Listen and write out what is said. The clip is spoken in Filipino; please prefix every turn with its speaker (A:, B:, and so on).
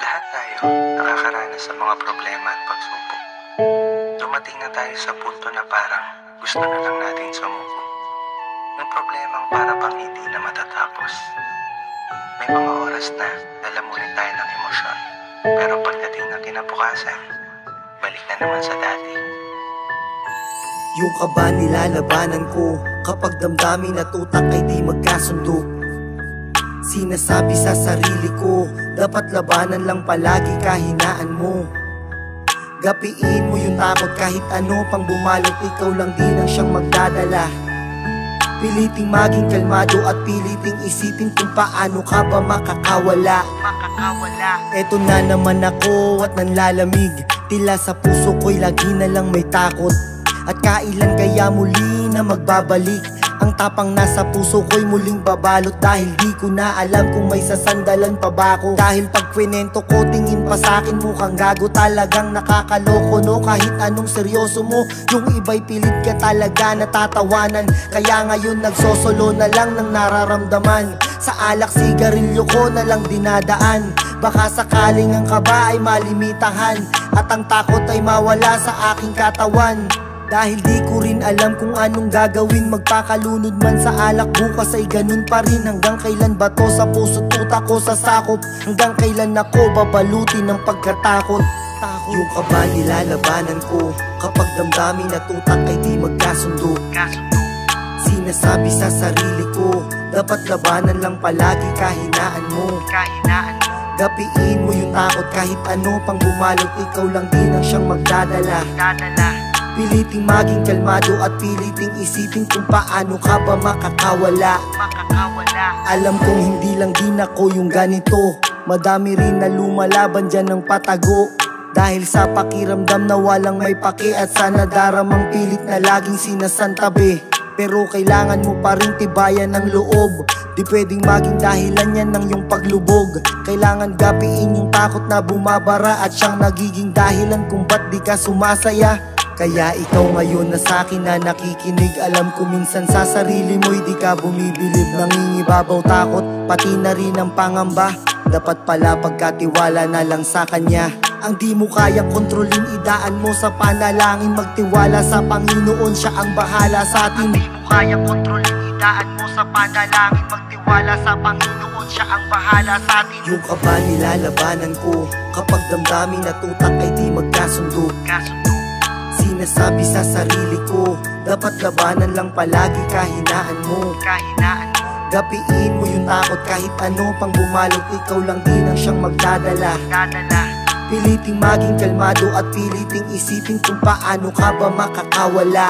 A: Lahat tayo nakakaranas sa mga problema at pagsubok. Dumating na tayo sa punto na parang gusto na lang natin sumuko. Yung problemang para bang hindi na matatapos. May mga oras na lalamunin tayo ng emosyon. Pero pagdating ng kinabukasan, balik na naman sa dati.
B: Yung kaba nilalabanan ko kapag damdamin at utak ay di magkasundo. Sinasabi sa sarili ko, dapat labanan lang palagi kahinaan mo. Gapiin mo yung takot kahit ano pang bumalot, ikaw lang din ang siyang magdadala. Piliting maging kalmado at piliting isipin kung paano ka ba makakawala. Eto na naman ako at nanlalamig, tila sa puso ko'y lagi na lang may takot. At kailan kaya muli na magbabalik? Ang tapang nasa puso ko'y muling babalot. Dahil di ko na alam kung may sasandalan pa ba ako. Dahil pag kwento ko, tingin pa sa'kin mukhang gago. Talagang nakakaloko no, kahit anong seryoso mo. Yung iba'y pilit ka talaga natatawanan. Kaya ngayon nagsosolo na lang ng nararamdaman. Sa alak sigarilyo ko na lang dinadaan. Baka sakaling ang kaba ay malimitahan, at ang takot ay mawala sa aking katawan. Dahil di ko rin alam kung anong gagawin. Magpakalunod man sa alak, bukas ay ganun pa rin. Hanggang kailan ba to sa puso't utak ko sasakop? Hanggang kailan ako babalutin ng pagkatakot? Yung kaba nilalabanan ko kapag damdamin at utak ay di magkasundo. Sinasabi sa sarili ko, dapat labanan lang palagi kahinaan mo. Gapiin mo yung takot kahit ano pang bumalot, ikaw lang din ang siyang magdadala. Piliting maging kalmado at piliting isipin kung paano ka ba makakawala. Alam kong hindi lang din ako yung ganito, madami rin na lumalaban dyan ng patago. Dahil sa pakiramdam na walang may pake, at sa nadaramang pilit na laging sinasantabi. Pero kailangan mo pa rin tibayan ng loob, di pwedeng maging dahilan yan ng iyong paglubog. Kailangan gapiin yung takot na bumabara, at siyang nagiging dahilan kung ba't di ka sumasaya. Kaya ikaw ngayon na sa'kin na nakikinig, alam ko minsan sa sarili mo'y di ka bumibilib. Nangingibabaw takot, pati na rin ang pangamba. Dapat pala pagkatiwala na lang sa kanya. Ang di mo kayang kontrolin, idaan mo sa panalangin. Magtiwala sa Panginoon, siya ang bahala sa atin. Ang di mo kayang kontrolin, idaan mo sa panalangin. Magtiwala sa Panginoon, siya ang bahala sa atin. Yung kaba nilalabanan ko kapag damdamin at utak ay di magkasundo. Sinasabi sa sarili ko, dapat labanan lang palagi kahinaan mo. Gapiin mo yung takot kahit ano pang bumalot, ikaw lang din ang siyang magdadala. Piliting maging kalmado at piliting isipin kung paano ka ba makakawala.